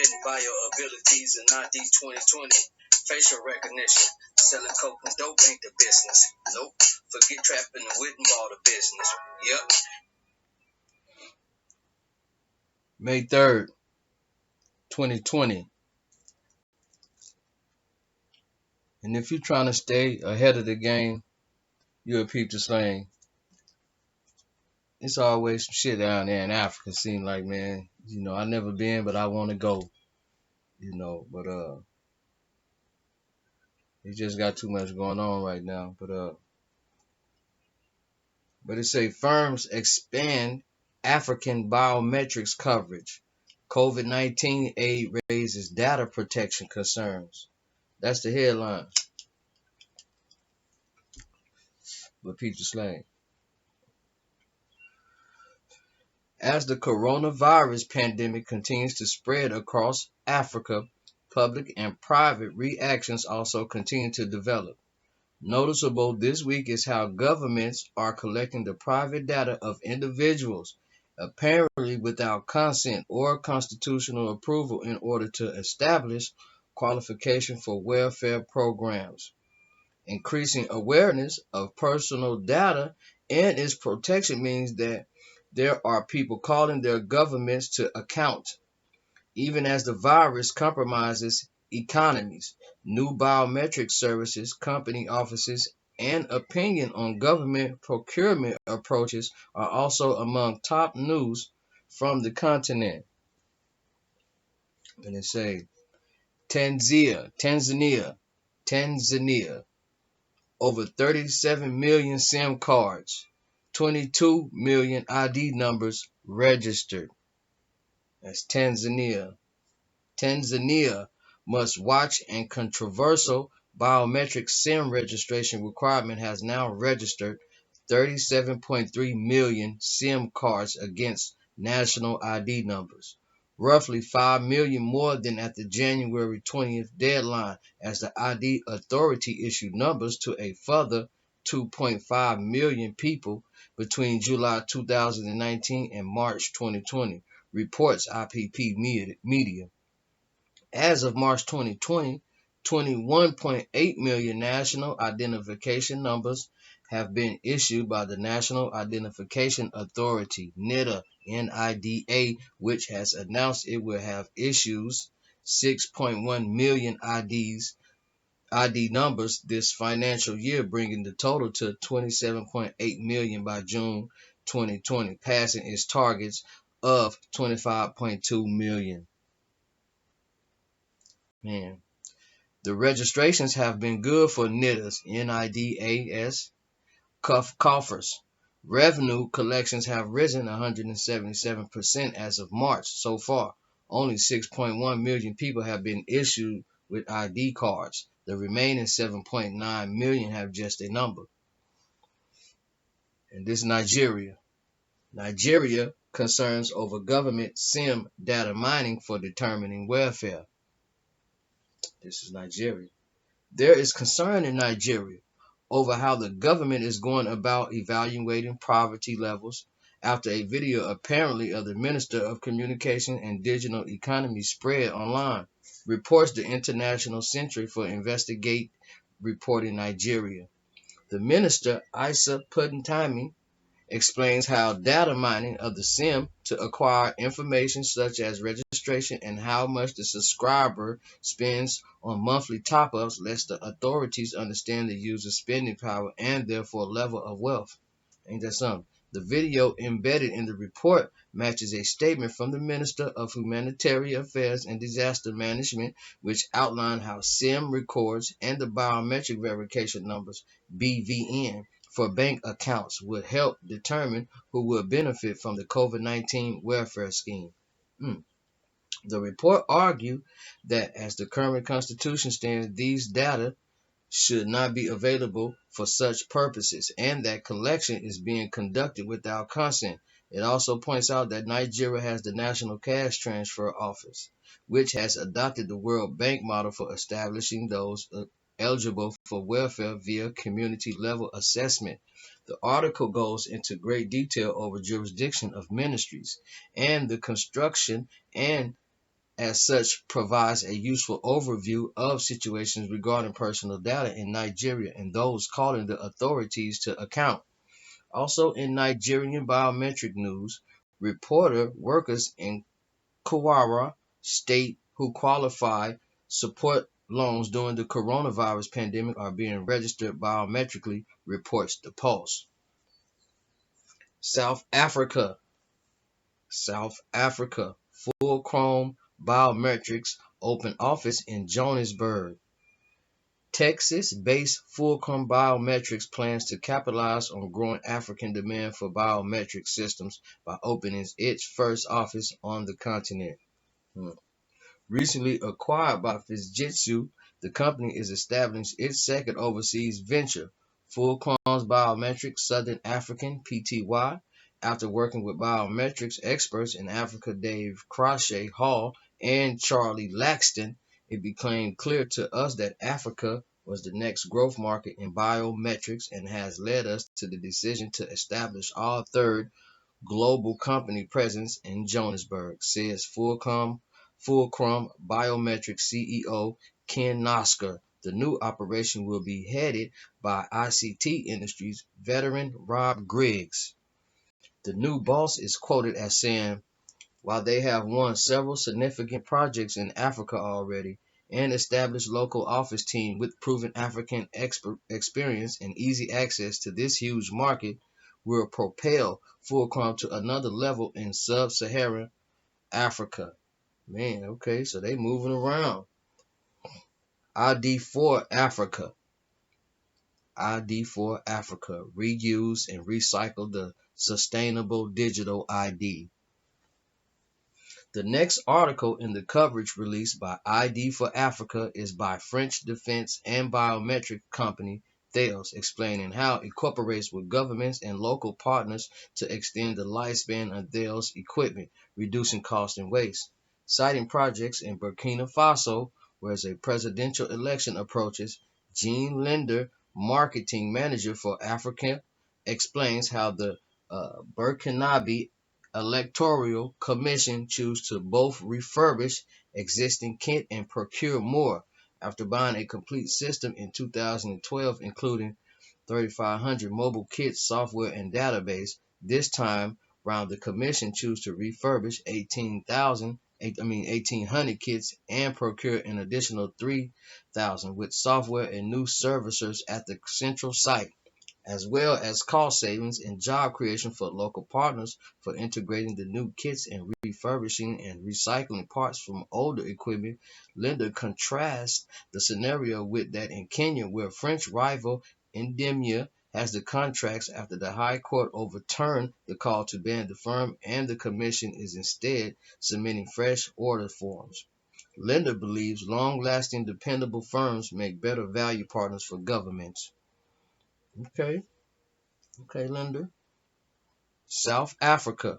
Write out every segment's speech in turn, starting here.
written by your abilities and ID 2020. Facial recognition. Selling coke and dope ain't the business. Nope. Forget trapping and wit and ball the business. Yep. May 3rd, 2020. And if you're trying to stay ahead of the game, you'll peep the slang. It's always some shit down there in Africa. Seem like, man, I never been, but I want to go. But it just got too much going on right now. But it say firms expand African biometrics coverage. COVID-19 aid raises data protection concerns. That's the headline. But peep the slang. As the coronavirus pandemic continues to spread across Africa, public and private reactions also continue to develop. Noticeable this week is how governments are collecting the private data of individuals, apparently without consent or constitutional approval, in order to establish qualification for welfare programs. Increasing awareness of personal data and its protection means that there are people calling their governments to account. Even as the virus compromises economies, new biometric services, company offices, and opinion on government procurement approaches are also among top news from the continent. And it say Tanzania, over 37 million SIM cards, 22 million ID numbers registered. That's Tanzania. Tanzania must watch and controversial biometric SIM registration requirement has now registered 37.3 million SIM cards against national ID numbers, roughly 5 million more than at the January 20th deadline, as the ID authority issued numbers to a further 2.5 million people between July 2019 and March 2020, reports IPP Media. As of March 2020, 21.8 million national identification numbers have been issued by the National Identification Authority, NIDA, which has announced it will have issues 6.1 million ID numbers this financial year, bringing the total to 27.8 million by June 2020, passing its targets of 25.2 million. Man, the registrations have been good for NIDA's coffers. Revenue collections have risen 177% as of March. So far, only 6.1 million people have been issued with ID cards. The remaining 7.9 million have just a number. And this is Nigeria. Nigeria concerns over government SIM data mining for determining welfare. This is Nigeria. There is concern in Nigeria over how the government is going about evaluating poverty levels after a video apparently of the Minister of Communication and Digital Economy spread online, reports the International Center for Investigate report in Nigeria. The minister, Isa Pudentami, explains how data mining of the SIM to acquire information such as registration and how much the subscriber spends on monthly top-ups lets the authorities understand the user's spending power and therefore level of wealth. Ain't that something? The video embedded in the report matches a statement from the Minister of Humanitarian Affairs and Disaster Management, which outlined how SIM records and the biometric verification numbers, BVN, for bank accounts would help determine who will benefit from the COVID-19 welfare scheme. The report argued that as the current constitution stands, these data should not be available for such purposes and that collection is being conducted without consent. It also points out that Nigeria has the National Cash Transfer Office, which has adopted the World Bank model for establishing those eligible for welfare via community level assessment. The article goes into great detail over jurisdiction of ministries and the construction and as such provides a useful overview of situations regarding personal data in Nigeria and those calling the authorities to account. Also in Nigerian biometric news, reporter workers in Kwara State who qualify support loans during the coronavirus pandemic are being registered biometrically, reports the Pulse. South Africa. Fulcrum Biometrics open office in Johannesburg. Texas-based Fulcrum Biometrics plans to capitalize on growing African demand for biometric systems by opening its first office on the continent. Recently acquired by Fujitsu, the company is establishing its second overseas venture, Fulcrum's Biometrics Southern African (Pty). After working with biometrics experts in Africa Dave Crochet Hall and Charlie Laxton, it became clear to us that Africa was the next growth market in biometrics and has led us to the decision to establish our third global company presence in Johannesburg, says Fulcrum Biometrics CEO Ken Nosker. The new operation will be headed by ICT Industries veteran Rob Griggs. The new boss is quoted as saying, while they have won several significant projects in Africa already and established local office team with proven African experience and easy access to this huge market, will propel Fulcrum to another level in sub-Saharan Africa. Man, okay, so they moving around. ID4 Africa. ID4 Africa. Reuse and recycle the sustainable digital ID. The next article in the coverage released by ID4Africa is by French defense and biometric company Thales, explaining how it cooperates with governments and local partners to extend the lifespan of Thales equipment, reducing cost and waste. Citing projects in Burkina Faso, where a presidential election approaches, Jean Linder, marketing manager for Africa, explains how the Burkinabe Electoral Commission choose to both refurbish existing kit and procure more after buying a complete system in 2012, including 3,500 mobile kits, software, and database. This time round, the commission choose to refurbish 1,800 kits and procure an additional 3,000 with software and new servicers at the central site, as well as cost savings and job creation for local partners for integrating the new kits and refurbishing and recycling parts from older equipment. Linda contrasts the scenario with that in Kenya, where French rival Endemia has the contracts after the High Court overturned the call to ban the firm, and the commission is instead submitting fresh order forms. Linda believes long-lasting, dependable firms make better value partners for governments. Okay. Okay, Linda. South Africa.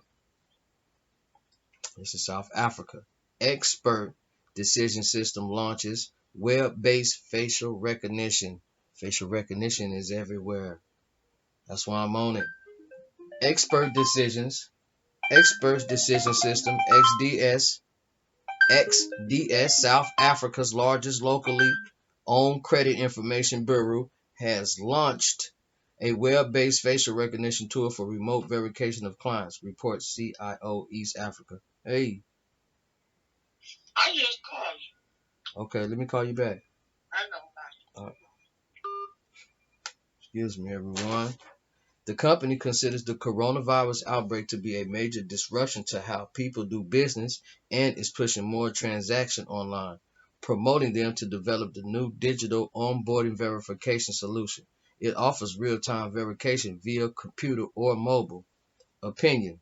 This is South Africa. Expert decision system launches web-based facial recognition. Facial recognition is everywhere. That's why I'm on it. Experts Decision System, XDS, South Africa's largest locally owned credit information bureau, has launched a web-based facial recognition tool for remote verification of clients, reports CIO East Africa. Hey. I just called you. Okay, let me call you back. I know. Excuse me, everyone. The company considers the coronavirus outbreak to be a major disruption to how people do business and is pushing more transactions online, promoting them to develop the new digital onboarding verification solution. It offers real-time verification via computer or mobile. Opinion.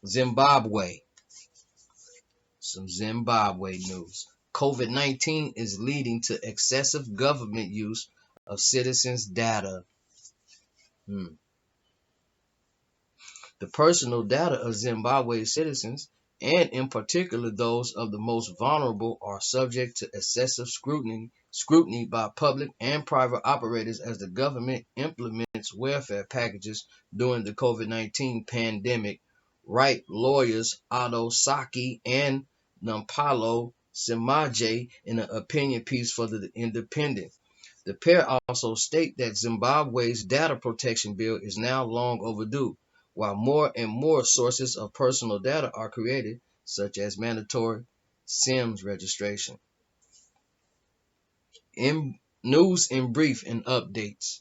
Zimbabwe. Some Zimbabwe news. COVID-19 is leading to excessive government use of citizens' data. The personal data of Zimbabwe's citizens, and in particular those of the most vulnerable, are subject to excessive scrutiny by public and private operators as the government implements welfare packages during the COVID-19 pandemic, Wright lawyers Otto Saki and Nampalo Simaje in an opinion piece for The Independent. The pair also state that Zimbabwe's data protection bill is now long overdue, while more and more sources of personal data are created, such as mandatory SIMS registration. News in brief and updates.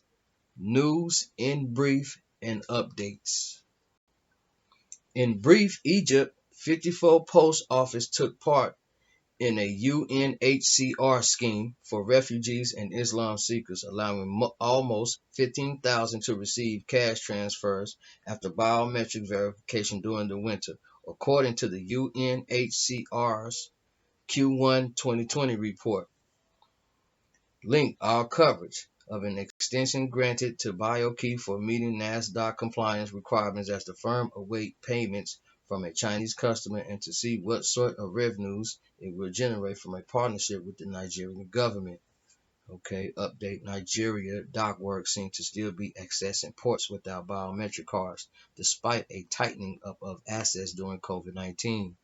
News in brief and updates. In brief, Egypt 54 post office took part in a UNHCR scheme for refugees and Islam seekers, allowing almost 15,000 to receive cash transfers after biometric verification during the winter, according to the UNHCR's Q1 2020 report. Link all coverage of an extension granted to BioKey for meeting NASDAQ compliance requirements as the firm await payments from a Chinese customer and to see what sort of revenues it will generate from a partnership with the Nigerian government. Okay, update. Nigeria dock work seem to still be accessing ports without biometric cards, despite a tightening up of access during COVID-19.